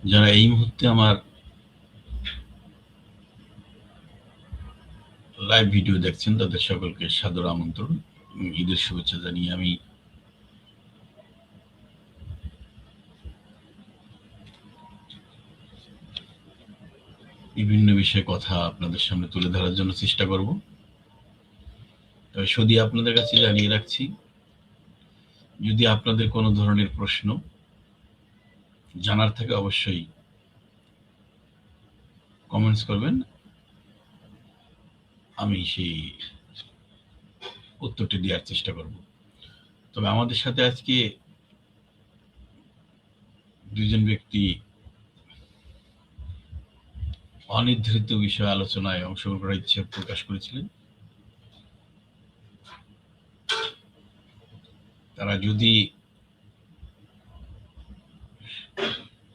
যারা এই মুহূর্তে আমার লাইভ ভিডিও দেখছেন তাদের সকলকে সাদর আমন্ত্রণ। ঈদের শুভেচ্ছা জানিয়ে আমি বিভিন্ন বিষয়ে কথা আপনাদের সামনে তুলে ধরার জন্য চেষ্টা করব। তবে শুধু আপনাদের কাছে জানিয়ে রাখছি, যদি আপনাদের কোনো ধরনের প্রশ্ন জানার থাকে অবশ্যই কমেন্টস করবেন, আমি সেই উত্তরটি দেওয়ার চেষ্টা করব। তবে আমাদের সাথে আজকে দুইজন ব্যক্তি অনির্ধারিত বিষয়ে আলোচনায় অংশগ্রহণ করার ইচ্ছে প্রকাশ করেছিলেন। তারা যদি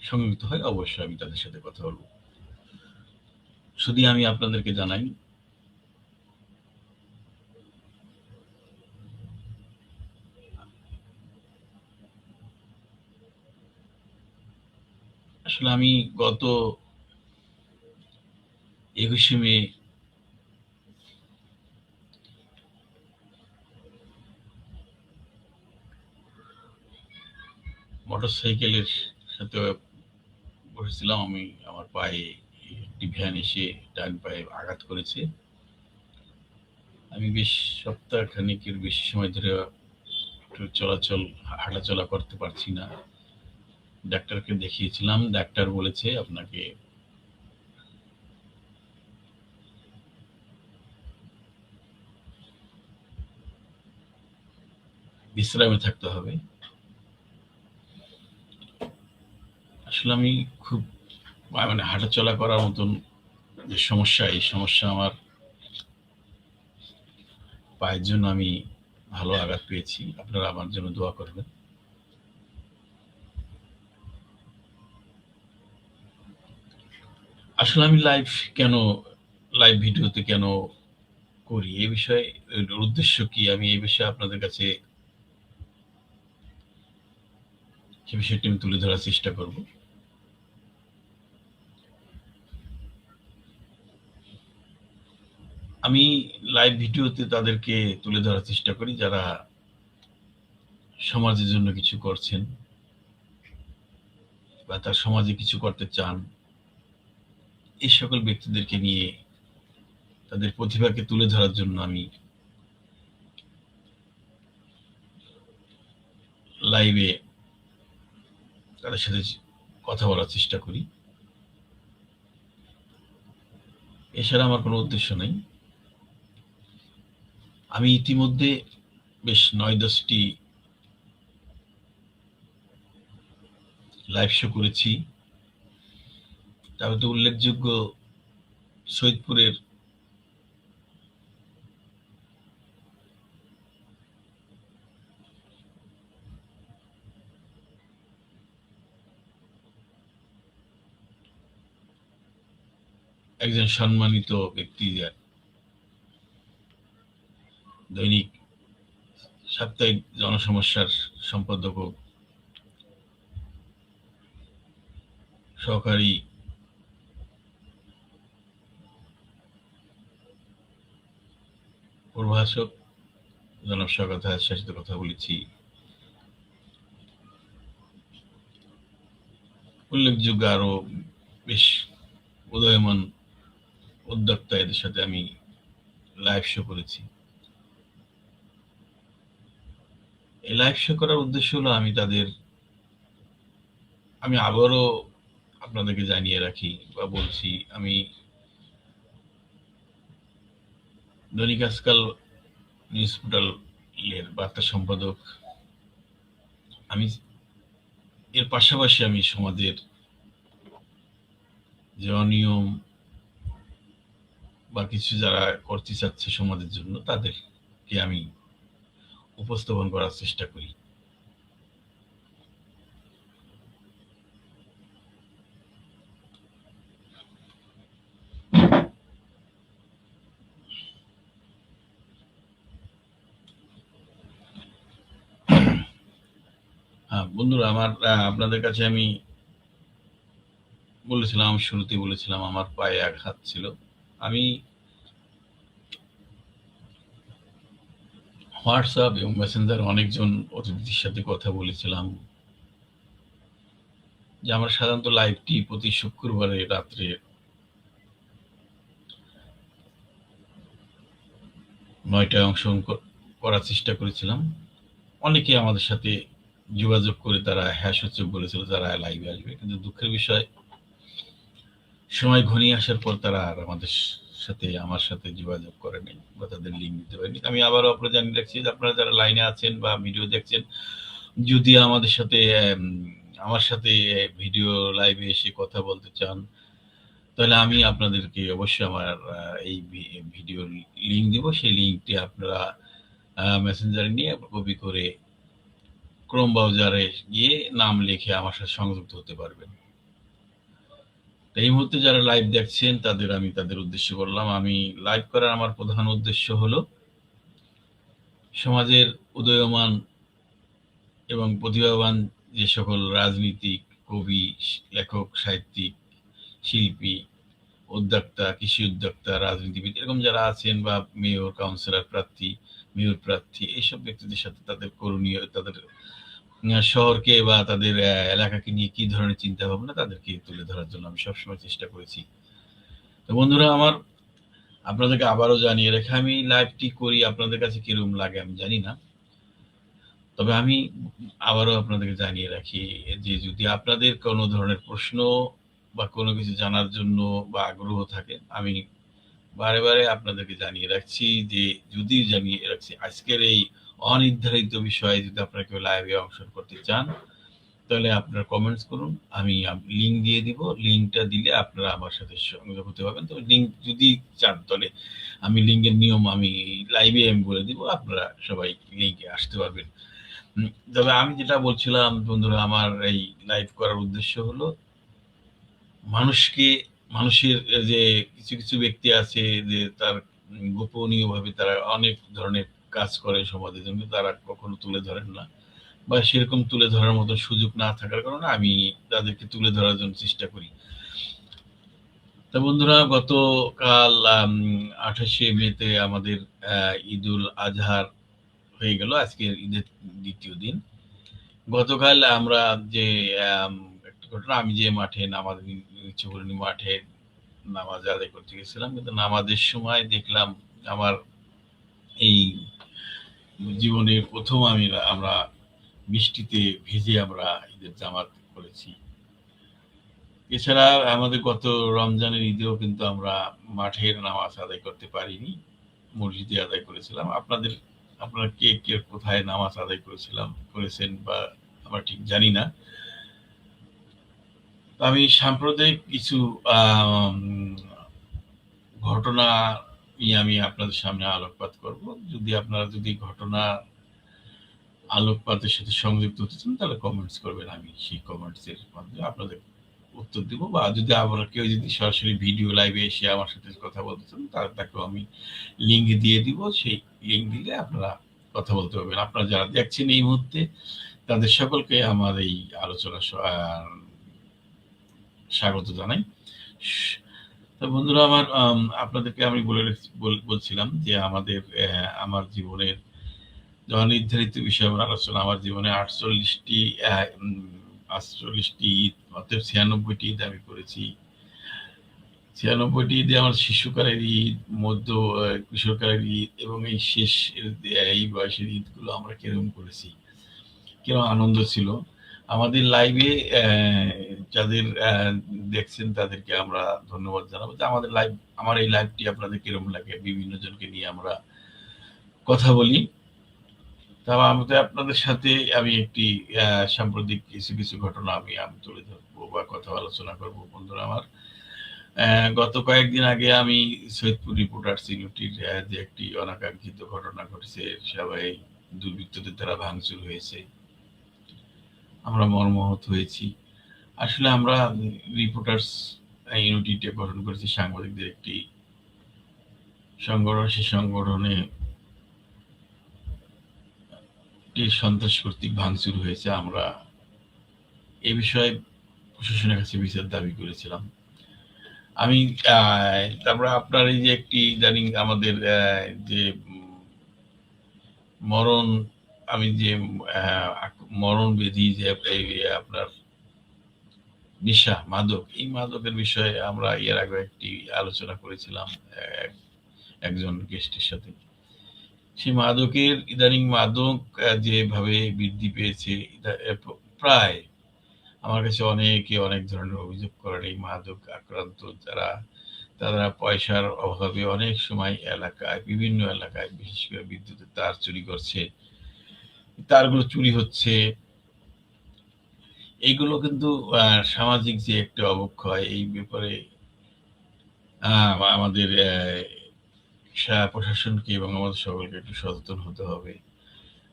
সংযুক্ত হয় অবশ্যই আমি তাদের সাথে কথা বলব। শুধু আমি আপনাদেরকে জানাই, আসলে আমি গত 21শে মে মোটরসাইকেলের সাথে বসেছিলাম। আমি আমার পায়ে একটি ভ্যান এসে ডান পায়ে আঘাত করেছে। আমি বেশ সপ্তাহখানেকের বেশি সময় ধরে একটু হাঁটাচলা করতে পারছি না। ডাক্তারকে দেখিয়েছিলাম। ডাক্তার বলেছে আপনাকে বিশ্রামে থাকতে হবে। আসলে আমি খুব মানে হাঁটাচলা করার মতন যে সমস্যা, এই সমস্যা আমার পায়ের জন্য আমি ভালো আঘাত পেয়েছি। আপনারা আমার জন্য দোয়া করবেন। আসলে আমি লাইভ ভিডিওতে কেন করি, এই বিষয়ে এর উদ্দেশ্য কি, আমি এই বিষয়ে আপনাদের কাছে সে বিষয়টি আমি তুলে ধরার চেষ্টা করব। আমি লাইভ ভিডিওতে তাদেরকে তুলে ধরার চেষ্টা করি যারা সমাজের জন্য কিছু করছেন বা তার সমাজে কিছু করতে চান। এই সকল ব্যক্তিদেরকে নিয়ে তাদের প্রতিভাকে তুলে ধরার জন্য আমি লাইভে তাদের সাথে কথা বলার চেষ্টা করি। এছাড়া আমার কোনো উদ্দেশ্য নেই। আমি ইতিমধ্যে বেশ ৯-১০টি লাইভ শো করেছি। তার মধ্যে উল্লেখযোগ্য সৈয়দপুরের একজন সম্মানিত ব্যক্তি, দৈনিক সাপ্তাহিক জনসমস্যার সম্পাদক ও সহকারী প্রভাষক জনাব শওকত হায়াতের সাথে কথা বলেছি। উল্লেখযোগ্য আরো বেশ উদয়মান উদ্যোক্তা, এদের সাথে আমি লাইভ শো করেছি। এই লাইভ শো করার উদ্দেশ্য হলো আমি আবারও আপনাদেরকে জানিয়ে রাখি বা বলছি, আমি দৈনিক আজকাল নিউজ পোর্টাল এর বার্তা সম্পাদক। আমি এর পাশাপাশি আমি সমাজের যে অনিয়ম বা কিছু যারা করতে চাচ্ছে সমাজের জন্য, তাদেরকে আমি উপস্থাপন করার চেষ্টা করি। হ্যাঁ বন্ধুরা আমার, আপনাদের কাছে আমি বলেছিলাম, শুরুতেই বলেছিলাম আমার পায়ে আঘাত ছিল। আমি হোয়াটসঅ্যাপ এবং মেসেঞ্জার অনেকজন অতিথির সাথে কথা বলেছিলাম যে আমরা সাধারণত লাইভটি প্রতি শুক্রবারে রাত্রে ৯টায় অংশগ্রহণ করার চেষ্টা করেছিলাম। অনেকে আমাদের সাথে যোগাযোগ করে তারা হ্যাঁ সূচক বলেছিল যারা লাইভে আসবে, কিন্তু দুঃখের বিষয় সময় ঘনিয়ে আসার পর তারা আর আমার সাথে যোগাযোগ করেনি বা তাদের লিঙ্ক দিতে পারেনি। আমি আবারও আপনারা জানিয়ে রাখছি যে আপনারা যারা লাইনে আছেন বা ভিডিও দেখছেন, যদি আমার সাথে ভিডিও লাইভে এসে কথা বলতে চান, তাহলে আমি আপনাদেরকে অবশ্যই আমার এই ভিডিওর লিঙ্ক দিব। সেই লিঙ্কটি আপনারা মেসেঞ্জারে নিয়ে কপি করে ক্রোম ব্রাউজারে গিয়ে নাম লিখে আমার সাথে সংযুক্ত হতে পারবেন। এই মুহূর্তে যারা লাইভ দেখছেন তাদের উদ্দেশ্য বললাম, আমি লাইভ করার আমার প্রধান উদ্দেশ্য হলো সমাজের উদীয়মান এবং প্রতিভাবান যে সকল রাজনীতিক, কবি, লেখক, সাহিত্যিক, শিল্পী, উদ্যোক্তা, কৃষি উদ্যোক্তা, রাজনীতিবিদ এরকম যারা আছেন বা মেয়র, কাউন্সিলর প্রার্থী, মেয়র প্রার্থী, এইসব ব্যক্তিদের সাথে তাদের করণীয়, তাদের শহরকে বা তাদের এলাকাকে নিয়ে কি ধরনের চিন্তা ভাবনা তাদেরকে তুলে ধরার জন্য আমি সবসময় চেষ্টা করেছি। তো বন্ধুরা আমার, আপনাদেরকে আবারও জানিয়ে রেখে আমি লাইভটি করি, আপনাদের কাছে কিরকম লাগে আমি জানি না, তবে আমি আবারও আপনাদেরকে জানিয়ে রাখি যে যদি আপনাদের কোনো ধরনের প্রশ্ন বা কোনো কিছু জানার জন্য বা আগ্রহ থাকে, আমি বারে বারে আপনাদেরকে জানিয়ে রাখছি যে আজকের এই অনির্ধারিত বিষয়ে যদি আপনারা কেউ লাইভে অংশগ্রহণ করতে চান, তাহলে আপনারা কমেন্টস করুন, আমি লিঙ্ক দিয়ে দিব। লিঙ্কটা দিলে আপনারা আমার সাথে সংযোগ হতে পারবেন। তবে লিঙ্ক যদি চান তাহলে আমি লিঙ্কের নিয়ম আমি লাইভে বলে দিব, আপনারা সবাই লিঙ্কে আসতে পারবেন। তবে আমি যেটা বলছিলাম বন্ধুরা, আমার এই লাইভ করার উদ্দেশ্য হলো মানুষের যে কিছু কিছু ব্যক্তি আছে যে তার গোপনীয়ভাবে তারা অনেক ধরনের কাজ করে সমাজের জন্য, তারা কখনো তুলে ধরেন না বা সেরকম তুলে ধরার মতো সুযোগ না থাকার কারণে আমি তাদেরকে তুলে ধরার জন্য চেষ্টা করি। তা বন্ধুরা, গতকাল 28শে মেতে আমাদের ঈদুল আজহার হয়ে গেল, আজকে ঈদের দ্বিতীয় দিন। গতকাল আমরা যে একটা ঘটনা, আমি যে মাঠে নামাজ ইচ্ছাকরিণী মাঠে নামাজ আদায় করতে গেছিলাম, কিন্তু নামাজের সময় দেখলাম আমার এই জীবনের প্রথম আমরা বৃষ্টিতে ভিজে আমরা ঈদের জামাত করেছি। এছাড়া আমাদের গত রমজানের ঈদেও কিন্তু আমরা মাঠের নামাজ আদায় করতে পারিনি, মসজিদে আদায় করেছিলাম। আপনারা কে কে কোথায় নামাজ আদায় করেছেন বা আমরা ঠিক জানি না। আমি সাম্প্রদায়িক কিছু ঘটনা নিয়ে আমি আপনাদের সামনে আলোকপাত করব। যদি ঘটনা আলোকপাতের সাথে সংযুক্ত হতে চান তাহলে কমেন্টস করবেন, আমি সেই কমেন্টসের মাধ্যমে আপনাদের উত্তর দিব। বা যদি কেউ যদি সরাসরি ভিডিও লাইভে এসে আমার সাথে কথা বলতে চান, তাকেও আমি লিঙ্ক দিয়ে দিব। সেই লিঙ্ক দিলে আপনারা কথা বলতে পারবেন। আপনারা যারা দেখছেন এই মুহূর্তে, তাদের সকলকে আমার এই আলোচনা স্বাগত জানাই। তো বন্ধুরা আমার, আপনাদেরকে আমি বলছিলাম যে আমার জীবনের অনির্ধারিত বিষয় আলোচনা। আমার জীবনে 48টি ঈদ, অর্থাৎ 96টি ঈদ আমি করেছি। 96টি ঈদে আমার শিশুকালের ঈদ, মধ্য কিশোরকালের ঈদ এবং এই বয়সের ঈদগুলো আমরা কিরকম করেছি, কিরকম আনন্দ ছিল। আমাদের লাইভে যাদের দেখছেন তাদেরকে আমরা ধন্যবাদ জানাবো যে আমার এই লাইভটি আপনাদের কিরকম লাগে। বিভিন্ন জনকে নিয়ে আমরা কথা বলি। আমাদের আপনাদের সাথে আমি একটি সাম্প্রতিক কিছু ঘটনা আমি তুলে ধরবো বা কথা আলোচনা করব। বন্ধুরা আমার, গত কয়েকদিন আগে আমি সৈয়দপুর রিপোর্টার্স ইউনিটির যে একটি অনাকাঙ্ক্ষিত ঘটনা ঘটেছে, সবাই দুর্বৃত্তদের দ্বারা ভাঙচুর হয়েছে, আমরা মর্মাহত হয়েছি। আসলে আমরা রিপোর্টার্স ইউনিটিটা গঠন করেছি সাংবাদিকদের একটি সংগঠন। সেই সংগঠনে সন্ত্রাস কর্তৃক ভাঙচুর হয়েছে। আমরা এ বিষয়ে প্রশাসনের কাছে বিচার দাবি করেছিলাম। আমি তারপরে আপনার এই যে একটি ইদানিং আমাদের যে মরণ আমি যে মরণ বিধি যে এই আপনার মাদক, এই মাদকের বিষয়ে আমরা এর আগে একটি আলোচনা করেছিলাম একজন গেস্টের সাথে। সেই মাদকের ইদানিং মাদক যেভাবে বৃদ্ধি পেয়েছে, প্রায় আমার কাছে অনেকে অনেক ধরনের অভিযোগ করেন এই মাদক আক্রান্ত যারা, তারা পয়সার অভাবে অনেক সময় এলাকায়, বিভিন্ন এলাকায় বিশেষ করে বিদ্যুতের তার চুরি করছে, তারগুলো চুরি হচ্ছে। এইগুলো কিন্তু সামাজিক যে একটা অবক্ষয়, এই ব্যাপারে আমাদের প্রশাসনকে এবং আমাদের সকলকে একটু সচেতন হতে হবে।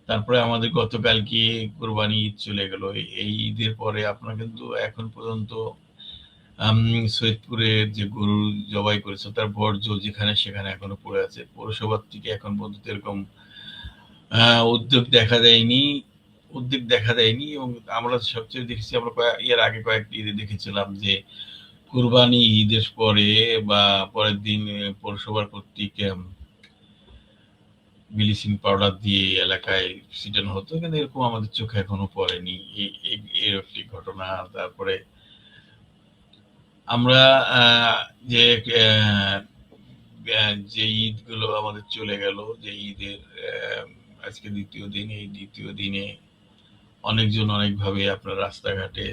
তারপরে আমাদের গতকালকে কোরবানি ঈদ চলে গেল। এই ঈদের পরে আপনারা কিন্তু এখন পর্যন্ত সৈয়দপুরের যে গরু জবাই করেছে তার বর্জ্য যেখানে সেখানে এখনো পড়ে আছে। পৌরসভার থেকে এখন পর্যন্ত এরকম উদ্যোগ দেখা দেয়নি, এবং আমরা সবচেয়ে দেখেছি, আমরা এর আগে কয়েকটি ঈদে দেখেছিলাম যে কুরবানি ঈদের পরে বা পরের দিন পৌরসভার কর্তৃক ব্লিচিং পাউডার দিয়ে এলাকায় ছিটানো হতো, কিন্তু এরকম আমাদের চোখে এখনো পড়েনি এর একটি ঘটনা। তারপরে আমরা যে যে ঈদগুলো আমাদের চলে গেল, যে ঈদের আজকে দ্বিতীয় দিন, এই দ্বিতীয় দিনে অনেকজন অনেকভাবে আপনার রাস্তাঘাটে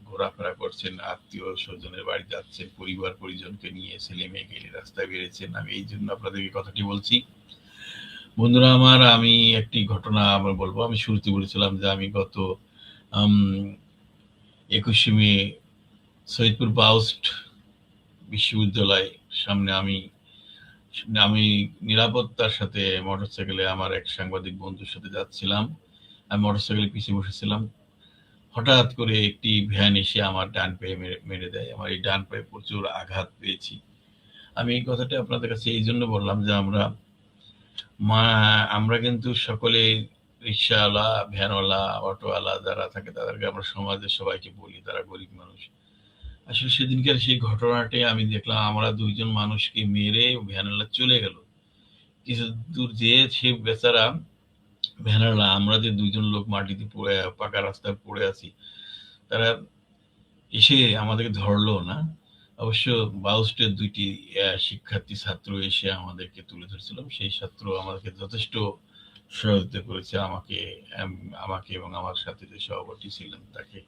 ঘোরাফেরা করছেন, আত্মীয় স্বজনের বাড়ি যাচ্ছেন, পরিবার পরিজনকে নিয়ে ছেলে মেয়েকে নিয়ে রাস্তায় বেরিয়েছেন। আমি এই জন্য আপনাদেরকে কথাটি বলছি। বন্ধুরা আমার, আমি একটি ঘটনা আবার বলবো। আমি শুরুতে বলেছিলাম যে আমি গত 21শে মে সৈয়দপুর বাউস্ট বিশ্ববিদ্যালয় সামনে আমি নিরাপত্তার সাথে মোটরসাইকেলে আমার এক সাংবাদিক বন্ধুর সাথে যাচ্ছিলাম। আমি মোটরসাইকেলের পিছিয়ে বসেছিলাম। হঠাৎ করে একটি ভ্যান এসে আমার ডান পায়ে মেরে দেয়। আমার এই ডান পায়ে প্রচুর আঘাত পেয়েছি। আমি এই কথাটা আপনাদের কাছে এই জন্য বললাম যে আমরা কিন্তু সকলে রিক্সাওয়ালা, ভ্যানওয়ালা, অটোওয়ালা যারা থাকে তাদেরকে আমরা সমাজের সবাইকে বলি তারা গরিব মানুষ। আসলে সেদিনকার সেই ঘটনাটি আমি দেখলাম, আমরা দুইজন মানুষকে মেরে ভ্যানওয়ালা চলে গেল। কিছু দূর যেয়ে সে বেচারা ভ্যানওয়ালা, আমরা যে দুইজন লোক মাটিতে পড়ে পাকা রাস্তায় পড়ে আছি, তারা এসে আমাদেরকে ধরলো না। অবশ্য বাউস্টের দুইটি শিক্ষার্থী ছাত্র এসে আমাদেরকে তুলে ধরছিল। সেই ছাত্র আমাদেরকে যথেষ্ট সহযোগিতা করেছে, আমাকে এবং আমার সাথে যে সহপাঠী ছিলেন তাকে।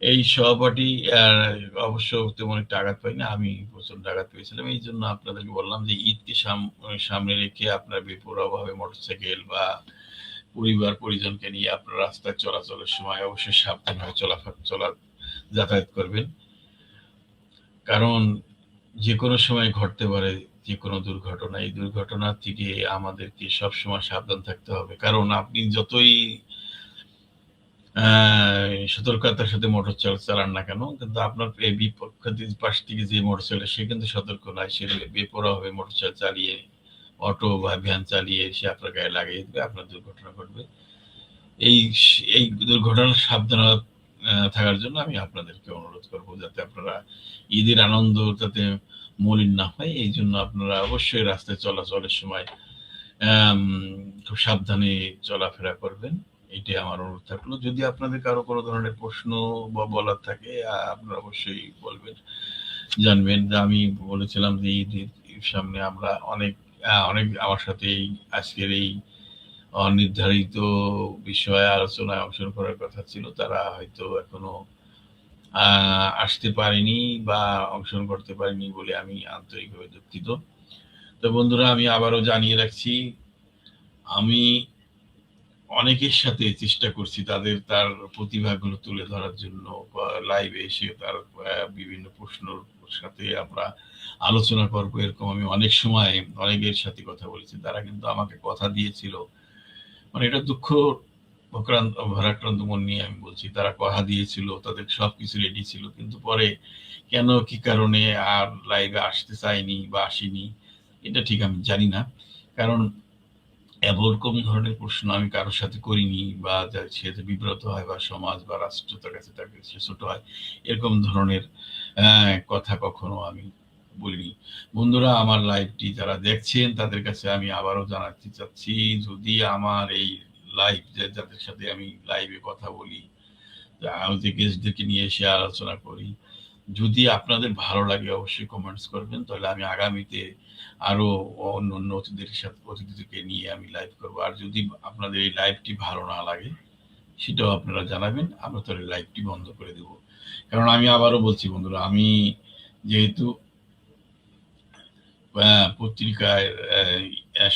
এই সহপাঠী অবশ্য তেমন একটা আঘাত পাইনি, আমি প্রচন্ড আঘাত পেয়েছিলাম। এই জন্য আপনাদেরকে বললাম যে ঈদকে সামনে রেখে আপনার বেপরোয়াভাবে মোটরসাইকেল বা পরিবার পরিজনকে নিয়ে আপনার রাস্তায় চলাচলের সময় অবশ্যই সাবধানভাবে যাতায়াত করবেন। কারণ যে কোনো সময় ঘটতে পারে যে কোনো দুর্ঘটনা। এই দুর্ঘটনা থেকে আমাদেরকে সবসময় সাবধান থাকতে হবে। কারণ আপনি যতই সতর্কতার সাথে মোটর চালান না কেন, কিন্তু আপনার এই বিপক্ষের পাশ থেকে যে মোটরসাইকেল, সে কিন্তু সতর্ক নয়, সে বেপরোয়াভাবে মোটরসাইকেল চালিয়ে, অটো বা ভ্যান চালিয়ে সে আপনার গায়ে লাগিয়ে দেবে, আপনার দুর্ঘটনা ঘটবে। এই দুর্ঘটনার সাবধান থাকার জন্য আমি আপনাদেরকে অনুরোধ করবো যাতে আপনারা ঈদের আনন্দ যাতে মলিন না হয়, এই জন্য আপনারা অবশ্যই রাস্তায় চলাচলের সময় খুব সাবধানে চলাফেরা করবেন। এটাই আমার অনুরোধ থাকলো। যদি আপনাদের কারো কোনো ধরনের প্রশ্ন বা বলার থাকে আপনারা অবশ্যই বলবেন, জানবেন। যে আমি বলেছিলাম যে ঈদের সামনে আমরা অনেক আমার সাথে আজকের এই অনির্ধারিত বিষয়ে আলোচনায় অংশগ্রহণ করার কথা ছিল, তারা হয়তো এখনো আসতে পারেনি বা অংশগ্রহণ করতে পারেনি বলে আমি আন্তরিকভাবে দুঃখিত। তো বন্ধুরা, আমি আবারও জানিয়ে রাখছি, আমি অনেকের সাথে চেষ্টা করছি তার প্রতিভাগুলো তুলে ধরার জন্য, লাইভে এসে তার বিভিন্ন প্রশ্নের সাথে আমরা আলোচনা করবো, এরকম আমি অনেক সময় অনেকের সাথে কথা বলেছি। তারা কিন্তু আমাকে কথা দিয়েছিল, মানে এটা দুঃখ ভারাক্রান্ত মন নিয়ে আমি বলছি, তারা কথা দিয়েছিল, তাদের সবকিছু রেডি ছিল, কিন্তু পরে কেন কি কারণে আর লাইভে আসতে চাইনি বা আসেনি, এটা ঠিক আমি জানি না। কারণ এরকম ধরনের প্রশ্ন আমি কারো সাথে করিনি, বা সে যে বিব্রত হয় বা সমাজ বা রাষ্ট্র তার কাছে তার কাছে ছোট হয়, এরকম ধরনের কথা কখনো আমি বলিনি। বন্ধুরা, আমার লাইভটি যারা দেখছেন তাদের কাছে আমি আবারও জানাতে চাচ্ছি, যদি আমার এই লাইভ যাদের সাথে আমি লাইভে কথা বলি, যে গেস্টদেরকে নিয়ে এসে আলোচনা করি, যদি আপনাদের ভালো লাগে অবশ্যই কমেন্টস করবেন, তাহলে আমি আগামীতে আরো অন্য অন্য অতিথিদেরকে নিয়ে আমি লাইভ করব। আর যদি আপনাদের এই লাইভটি ভালো না লাগে সেটাও আপনারা জানাবেন, আমরা তাহলে লাইভটি বন্ধ করে দেব। কারণ আমি আবারও বলছি বন্ধুরা, আমি যেহেতু পত্রিকায়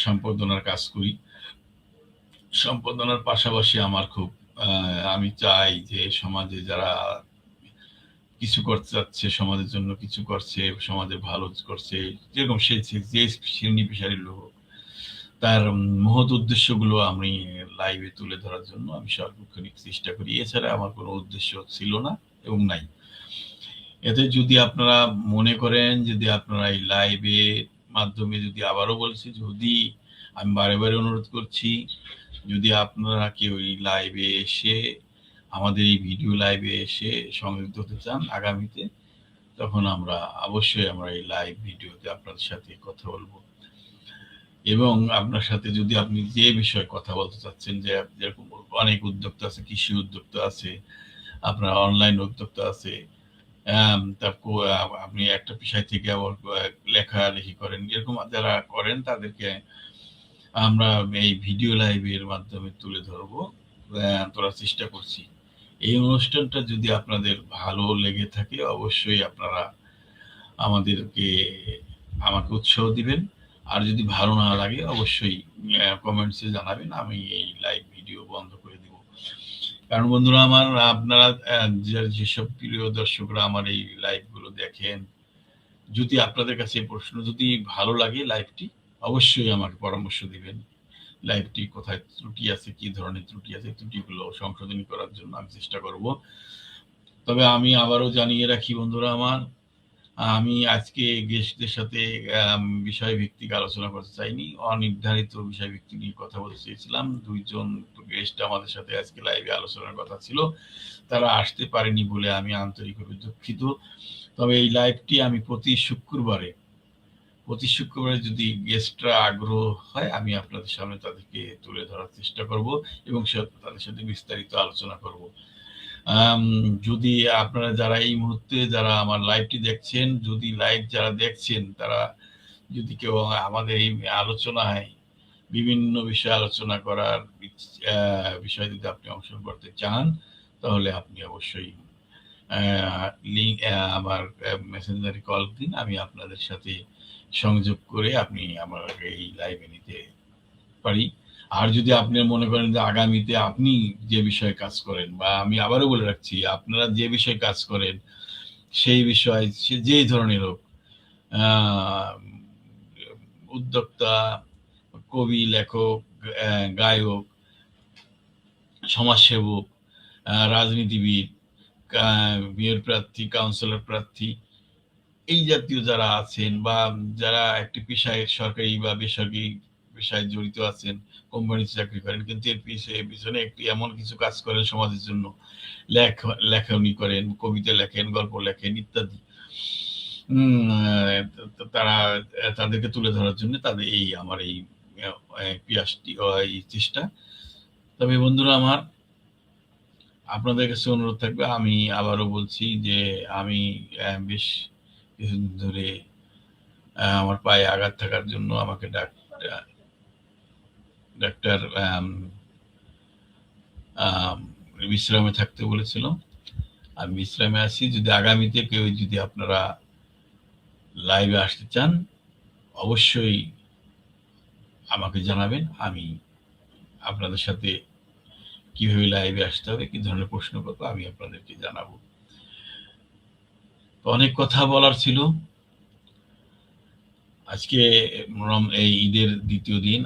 সম্পাদনার কাজ করি, সম্পাদনার পাশাপাশি আমার খুব আমি চাই যে সমাজে যারা কিছু করতে চাচ্ছে, সমাজের জন্য কিছু করছে, সমাজের ভালো করছে, যেরকম সে যে শ্রেণী পেশারের লোক, তার মহৎ উদ্দেশ্যগুলো আমি লাইভে তুলে ধরার জন্য আমি সার্বক্ষণিক চেষ্টা করি। এছাড়া আমার কোনো উদ্দেশ্য ছিল না এবং নাই। এতে যদি আপনারা মনে করেন, যদি আপনারা এই লাইভের মাধ্যমে, যদি আবারও বলছি, যদি আমি বারে বারে অনুরোধ করছি, যদি আপনারা কেউ এই লাইভে এসে আমাদের এই ভিডিও লাইভে এসে সংযুক্ত হতে চান আগামীতে, তখন আমরা অবশ্যই আমরা এই লাইভ ভিডিওতে আপনাদের সাথে কথা বলবো। এবং আপনার সাথে যদি আপনি যে বিষয়ে কথা বলতে চাচ্ছেন, যে যেরকম অনেক উদ্যোক্তা আছে, কৃষি উদ্যোক্তা আছে, আপনার অনলাইন উদ্যোক্তা আছে, তারপর আপনি একটা বিষয় থেকে আবার লেখালেখি করেন, এরকম যারা করেন তাদেরকে আমরা এই ভিডিও লাইভের মাধ্যমে তুলে ধরবো, তোলার চেষ্টা করছি। এই অনুষ্ঠানটা যদি আপনাদের ভালো লেগে থাকে অবশ্যই আপনারা আমাদেরকে আমাকে উৎসাহ দিবেন। আর যদি ভালো না লাগে অবশ্যই কমেন্টসে জানাবেন, আমি এই লাইভ ভিডিও বন্ধ করে দিব। কারণ বন্ধুরা আমার, আপনারা যেসব প্রিয় দর্শকরা আমার এই লাইভগুলো দেখেন, যদি আপনাদের কাছে এই প্রশ্ন যদি ভালো লাগে লাইভটি, অবশ্যই আমাকে পরামর্শ দিবেন। লাইভটি কোথায় ত্রুটি আছে, কি ধরনের ত্রুটি আছে, ত্রুটিগুলো সংশোধনী করার জন্য আমি চেষ্টা করব। তবে আমি আবারও জানিয়ে রাখি বন্ধুরা আমার, আমি আজকে গেস্টদের সাথে বিষয়ভিত্তিক আলোচনা করতে চাইনি, অনির্ধারিত বিষয়ভিত্তিক নিয়ে কথা বলতে চেয়েছিলাম। ২ জন গেস্ট আমাদের সাথে আজকে লাইভে আলোচনার কথা ছিল, তারা আসতে পারেনি বলে আমি আন্তরিকভাবে দুঃখিত। তবে এই লাইভটি আমি প্রতি শুক্রবারে যদি গেস্টরা আগ্রহ হয়, আমি আপনাদের সামনে তাদেরকে তুলে ধরার চেষ্টা করব এবং তাদের সাথে বিস্তারিত আলোচনা করব। যদি আপনারা যারা এই মুহূর্তে যারা আমার লাইভটি দেখছেন, যদি লাইভ যারা দেখছেন তারা যদি কেউ আমাদের এই আলোচনায় বিভিন্ন বিষয়ে আলোচনা করার বিষয়ে যদি আপনি অংশগ্রহণ করতে চান, তাহলে আপনি অবশ্যই লিঙ্ক আমার মেসেঞ্জারে কল দিন, আমি আপনাদের সাথে সংযোগ করে আপনি আমার এই লাইভে নিতে পারি। আর যদি আপনি মনে করেন যে আগামীতে আপনি যে বিষয়ে কাজ করেন, বা আমি আবারও বলে রাখছি, আপনারা যে বিষয়ে কাজ করেন সেই বিষয় সে যেই ধরনের হোক, উদ্যোক্তা, কবি, লেখক, গায়ক, সমাজসেবক, রাজনীতিবিদ, মেয়র প্রার্থী, কাউন্সিলর প্রার্থী, এই জাতীয় যারা আছেন, বা যারা একটি পেশায় সরকারি বা বেসরকারি পেশায় জড়িত আছেন, কোম্পানিতে চাকরি করেন, কিন্তু এর পিছনে একটি এমন কিছু কাজ করেন সমাজের জন্য, লেখনী করেন, কবিতা লেখেন, গল্প লেখেন ইত্যাদি, তারা তাদেরকে তুলে ধরার জন্য তাদের এই আমার এই পিয়াসটি, এই চেষ্টা। তবে বন্ধুরা আমার, আপনাদের কাছে অনুরোধ থাকবে, আমি আবারও বলছি যে আমি বেশ কিছুদিন ধরে আমার পায়ে আঘাত থাকার জন্য আমাকে ডাক্তার বিশ্রামে থাকতে বলেছিল। আমি বিশ্রামে আছি। যদি আগামীতে কেউ যদি আপনারা লাইভে আসতে চান অবশ্যই আমাকে জানাবেন, আমি আপনাদের সাথে কিভাবে লাইভে আসতে হবে, কি ধরনের প্রশ্ন করবো আমি আপনাদেরকে জানাবো। তো অনেক কথা বলার ছিল। আজকে এই ঈদের দ্বিতীয় দিন,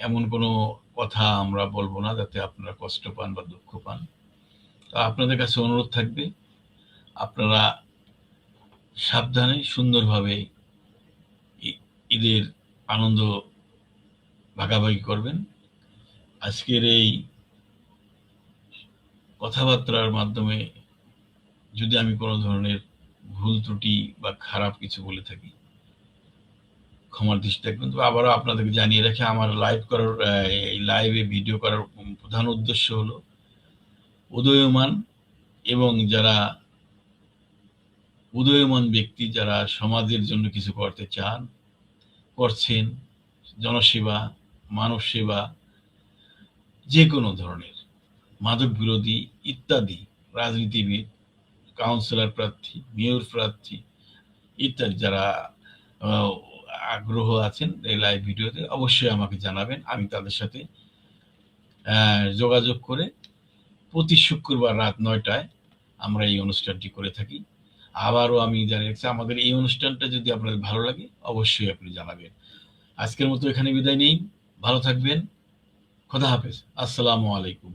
এমন কোনো কথা আমরা বলবো না যাতে আপনারা কষ্ট পান বা দুঃখ পান। তো আপনাদের কাছে অনুরোধ থাকবে, আপনারা সাবধানে সুন্দরভাবে ঈদের আনন্দ ভাগাভাগি করবেন। আজকের এই কথাবার্তার মাধ্যমে যদি আমি কোনো ধরনের ভুল ত্রুটি বা খারাপ কিছু বলে থাকি, ক্ষমার দৃষ্টি রাখবেন। তবে আবারও আপনাদেরকে জানিয়ে রাখি, আমার এই লাইভে ভিডিও করার প্রধান উদ্দেশ্য হলো উদীয়মান এবং যারা উদীয়মান ব্যক্তি, যারা সমাজের জন্য কিছু করতে চান, করছেন, জনসেবা, মানব সেবা, যেকোনো ধরনের মাদক বিরোধী ইত্যাদি, রাজনীতিবিদ, কাউন্সিলর প্রার্থী, মেয়র প্রার্থী ইত্যাদি যারা আহ, আগ্রহ আছেন এই লাইভ ভিডিওতে, অবশ্যই আমাকে জানাবেন। আমি তাদের সাথে যোগাযোগ করে প্রতি শুক্রবার রাত ৯টায় আমরা এই অনুষ্ঠানটি করে থাকি। আবারও আমি জানিয়ে রাখছি, আমাদের এই অনুষ্ঠানটা যদি আপনাদের ভালো লাগে অবশ্যই আপনি জানাবেন। আজকের মতো এখানে বিদায় নেই। ভালো থাকবেন। খোদা হাফেজ। আসসালামু আলাইকুম।